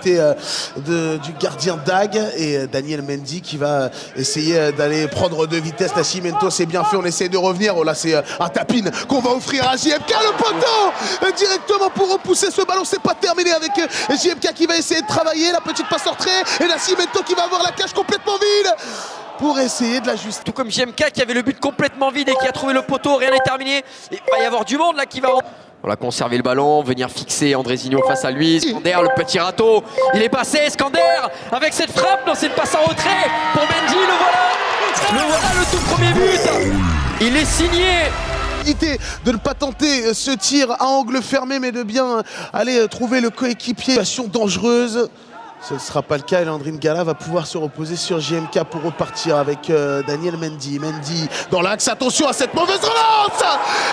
côté du gardien Dag et Daniel Mendy qui va essayer d'aller prendre de vitesse. Nascimento, c'est bien fait, on essaie de revenir. Oh là, c'est un tapine qu'on va offrir à JMK, le poteau directement pour repousser ce ballon. C'est pas terminé avec JMK qui va essayer de travailler, la petite passe en retrait et Nascimento qui va avoir la cage complètement vide pour essayer de l'ajuster. Tout comme JMK qui avait le but complètement vide et qui a trouvé le poteau, rien n'est terminé. Il va y avoir du monde là qui va... On a conservé le ballon, venir fixer Andrezinho face à lui. Skander, le petit râteau, il est passé, Skander avec cette frappe, non, c'est une passe en retrait pour Mendy, le voilà le tout premier but. Il est signé. De ne pas tenter ce tir à angle fermé, mais de bien aller trouver le coéquipier. Situation dangereuse. Ce ne sera pas le cas et Landry Ngala va pouvoir se reposer sur JMK pour repartir avec Daniel Mendy. Mendy dans l'axe, attention à cette mauvaise relance.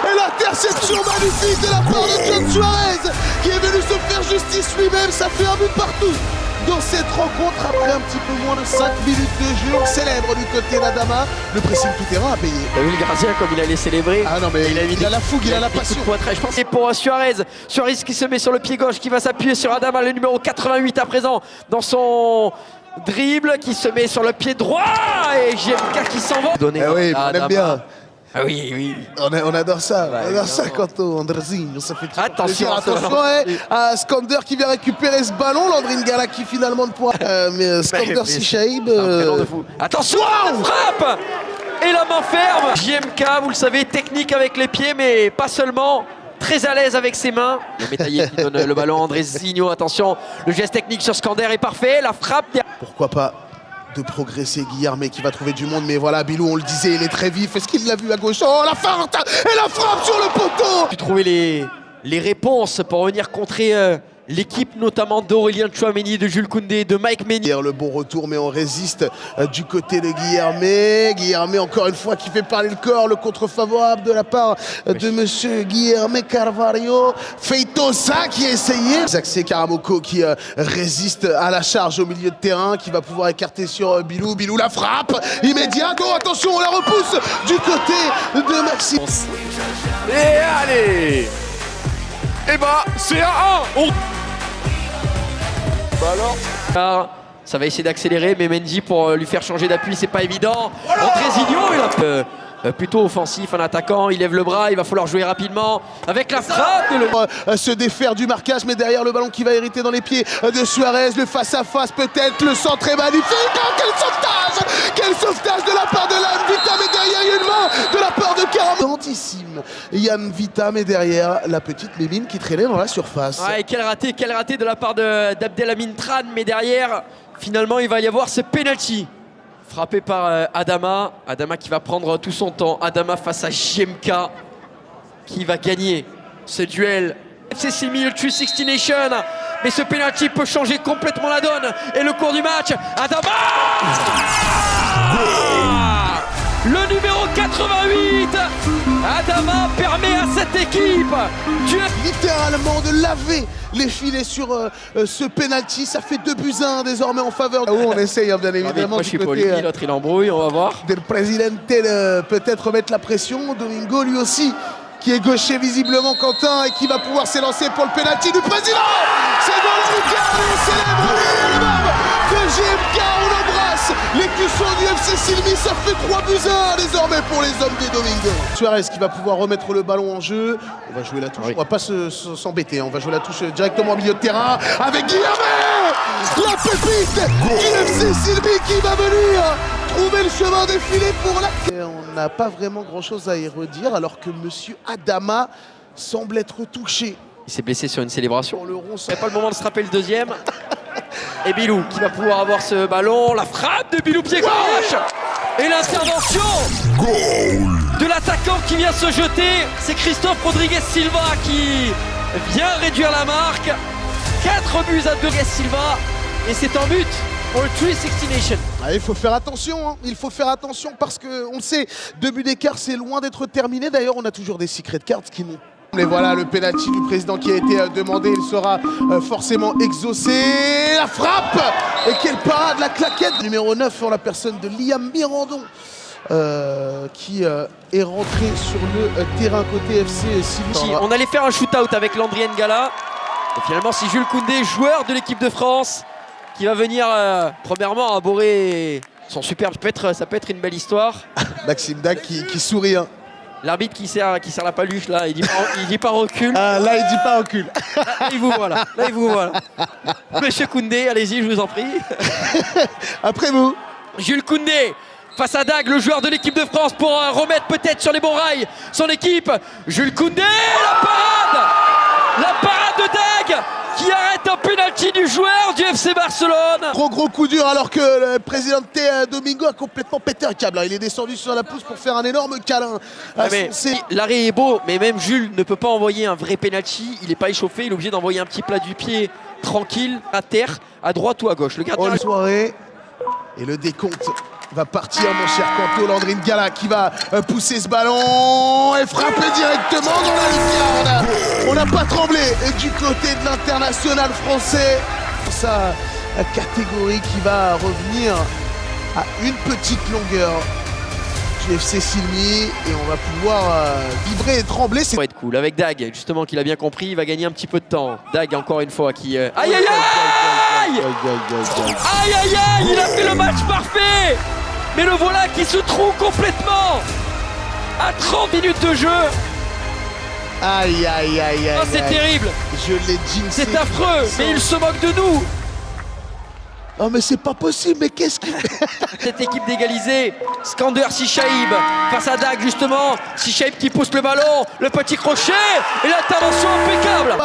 Et l'interception magnifique de la part de John Suarez qui est venu se faire justice lui-même. Ça fait un but partout dans cette rencontre après un petit peu moins de 5 minutes de jeu. On célèbre du côté d'Adama. Le pressing tout-terrain a payé. T'as vu le gardien comme il allait célébrer? Ah non mais il a la fougue, il a la passion. Je pense. Et pour Suarez qui se met sur le pied gauche, qui va s'appuyer sur Adama, le numéro 88 à présent dans son dribble, qui se met sur le pied droit et JMK qui s'en va. Ah oui, on aime bien. Ah oui, oui. On adore ça, ouais, on adore ça quand on Andrezinho, ça fait attention, attention à Skander qui vient récupérer ce ballon, Landry Ngala qui finalement ne pourra... mais Skander Sishaib... Attention, la frappe et la main ferme. JMK, vous le savez, technique avec les pieds, mais pas seulement. Très à l'aise avec ses mains. Le métaillé qui donne le ballon à Andrezinho, attention, le geste technique sur Skander est parfait, la frappe... Pourquoi pas de progresser Guillermet qui va trouver du monde, mais voilà, Bilou, on le disait, il est très vif. Est-ce qu'il l'a vu à gauche? Oh, la feinte et la frappe sur le poteau. Tu trouvais les réponses pour venir contrer l'équipe, notamment d'Aurélien Tchouaméni, de Jules Koundé, de Mike Mendy. Le bon retour, mais on résiste du côté de Guillermet. Guillermet, encore une fois, qui fait parler le corps, le contre-favorable de la part de monsieur Guillermet Carvalho. Feitosa qui a essayé. Zaxé Karamoko qui résiste à la charge au milieu de terrain, qui va pouvoir écarter sur Bilou. Bilou la frappe immédiate. Oh, attention, on la repousse du côté de Maxime. Et allez! Et bah, c'est à 1. Bah alors, ça va essayer d'accélérer, mais Mendy pour lui faire changer d'appui, c'est pas évident. Andrezinho, il a plutôt offensif, un attaquant, il lève le bras, il va falloir jouer rapidement avec la frappe. Se défaire du marquage, mais derrière le ballon qui va hériter dans les pieds de Suarez, le face-à-face peut-être, le centre est magnifique. Oh, quel sauvetage! Quel sauvetage de la part de Yann Vita, mais derrière il y a une main de la part de Karam. Tantissime. Yann Vita, mais derrière la petite Mémine qui traînait dans la surface. Ouais, quel raté de la part d'Abdelhamid Tran, mais derrière, finalement, il va y avoir ce penalty. Frappé par Adama. Adama qui va prendre tout son temps. Adama face à JMK qui va gagner ce duel. FC Silmi, le 360 Nation. Mais ce penalty peut changer complètement la donne et le cours du match. Adama, le numéro 88. Adama permet à cette équipe littéralement de laver les filets sur ce penalty. Ça fait 2-1 désormais en faveur. On essaye bien évidemment. Moi je suis poli, l'autre il embrouille, on va voir. Del Presidente peut-être mettre la pression. Domingo lui aussi qui est gaucher visiblement, Quentin, et qui va pouvoir s'élancer pour le penalty du président. C'est dans le Lucarne, célèbre de JMK, on l'embrasse. L'écusson du FC Silmi, ça fait 3-1 désormais pour les hommes des Domingo. Suarez qui va pouvoir remettre le ballon en jeu. On va jouer la touche, on va pas s'embêter, on va jouer la touche directement au milieu de terrain avec Guillermet. La pépite du FC Silmi qui va venir trouver le chemin défilé pour la... Et on n'a pas vraiment grand chose à y redire alors que monsieur Adama semble être touché. Il s'est blessé sur une célébration. C'est pas le moment de se rappeler le deuxième. Et Bilou qui va pouvoir avoir ce ballon. La frappe de Bilou pied gauche. Et l'intervention de l'attaquant qui vient se jeter. C'est Christophe Rodriguez Silva qui vient réduire la marque. 4-2 Rodriguez Silva. Et c'est un but pour le 360 Nation. Ah, il faut faire attention, hein. Il faut faire attention parce qu'on le sait, 2 buts d'écart, c'est loin d'être terminé. D'ailleurs, on a toujours des secret cards qui n'ont... Et voilà le penalty du président qui a été demandé, il sera forcément exaucé. La frappe! Et quelle parade, la claquette! Numéro 9 en la personne de Liam Mirandon qui est rentré sur le terrain côté FC Silmi. On allait faire un shootout avec Landry Ngala. Et finalement, c'est Jules Koundé, joueur de l'équipe de France, qui va venir premièrement arborer son superbe. Ça peut être une belle histoire. Maxime Dag qui sourit. Hein. L'arbitre qui serre la paluche là, il dit pas recul. Ah, là, il dit pas recul. Là, il vous voilà. Monsieur Koundé, allez-y, je vous en prie. Après vous. Jules Koundé face à Dag, le joueur de l'équipe de France, pour remettre peut-être sur les bons rails son équipe. Jules Koundé, la parade de Dag qui arrête un penalty du joueur du FC Barcelone. Gros coup dur alors que le président Domingo a complètement pété un câble. Il est descendu sur la pelouse pour faire un énorme câlin. L'arrêt est beau, mais même Jules ne peut pas envoyer un vrai penalty. Il n'est pas échauffé, il est obligé d'envoyer un petit plat du pied tranquille, à terre, à droite ou à gauche. Le gardien. La soirée et le décompte va partir, mon cher Kanto. Landry Ngala qui va pousser ce ballon et frapper directement dans la lucarne. On n'a pas tremblé du côté de l'international français. Sa catégorie qui va revenir à une petite longueur du FC Silmi et on va pouvoir vibrer et trembler. Ça va être cool avec Dag, justement, qu'il a bien compris. Il va gagner un petit peu de temps. Dag, encore une fois, qui... Aïe, aïe, aïe! Aïe, aïe, aïe! Il a fait le match parfait! Mais le voilà qui se trouve complètement à 30 minutes de jeu. Aïe, aïe, aïe, aïe. Oh, c'est terrible. Je l'ai dit. C'est affreux, mais il se moque de nous. Oh, mais c'est pas possible, mais qu'est-ce qu'il fait? Cette équipe d'égaliser, Skander Sishaib face à Dag, justement. Sishaib qui pousse le ballon, le petit crochet et l'intervention impeccable.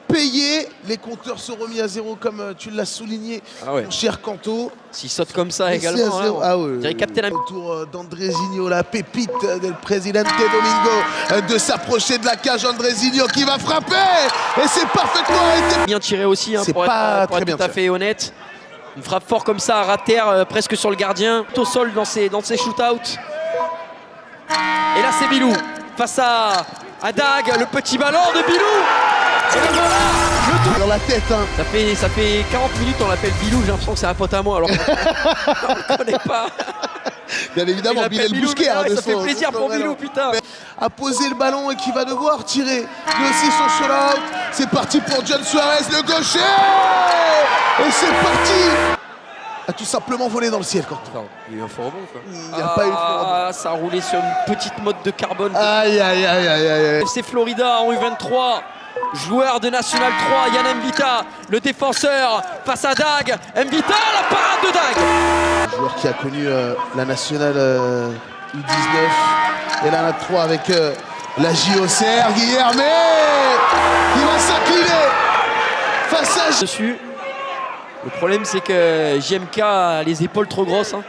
Payer, les compteurs sont remis à zéro comme tu l'as souligné, mon cher Kanto. S'il saute comme ça également, hein, ah ouais, autour d'Andrezinho, la pépite del Presidente Domingo, de s'approcher de la cage. Andrezinho qui va frapper et c'est parfaitement arrêté. Bien tiré aussi, hein, pour être tout à fait honnête. Une frappe fort comme ça, à terre, presque sur le gardien, au sol dans ses shootouts. Et là c'est Bilou face à Dag, le petit ballon de Bilou. Et le voilà, le tour dans la tête. Hein. Ça fait 40 minutes on l'appelle Bilou, j'ai l'impression que c'est un pote à moi alors on ne connaît pas. Bien évidemment, Bilal Bousquet. Ça fait plaisir pour Bilou, putain. A posé le ballon et qui va devoir tirer lui aussi son shoot-out. C'est parti pour John Suarez, le gaucher. Et c'est parti. A tout simplement volé dans le ciel. Il y a eu un faux rebond, quoi. Il n'y a pas eu de faux rebond. Ça a roulé sur une petite mode de carbone. Aïe, aïe, aïe, aïe, aïe. FC Florida en U23. Joueur de National 3, Yann Mbita, le défenseur face à Dag. Mbita, la parade de Dag. Joueur qui a connu la Nationale U19 et la NAT 3 avec la JOCR, Guilherme qui va s'incliner face à... Dessus. Le problème c'est que JMK a les épaules trop grosses. Hein.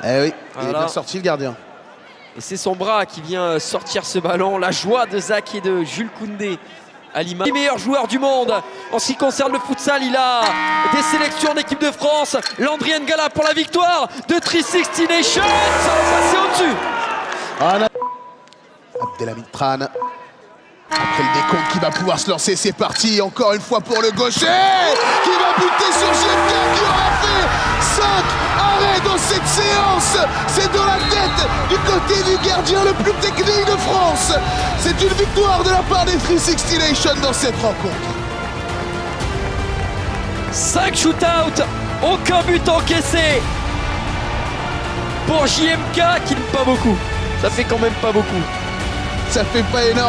Eh oui, il est bien sorti le gardien. Et c'est son bras qui vient sortir ce ballon. La joie de Zach et de Jules Koundé. Les meilleurs joueurs du monde en ce qui concerne le futsal. Il a des sélections d'équipe de France. Landry Ngala pour la victoire de 360 Nations. Ça va passer au-dessus. Abdelhamid Tran. Après le décompte qui va pouvoir se lancer, c'est parti encore une fois pour le gaucher qui va buter sur JMK qui aura fait 5 arrêts dans cette séance. C'est dans la tête du côté du gardien le plus technique de France. C'est une victoire de la part des 360 Nations dans cette rencontre. 5 shootouts, aucun but encaissé pour JMK qui n'est pas beaucoup. Ça fait quand même pas beaucoup. Ça fait pas énorme.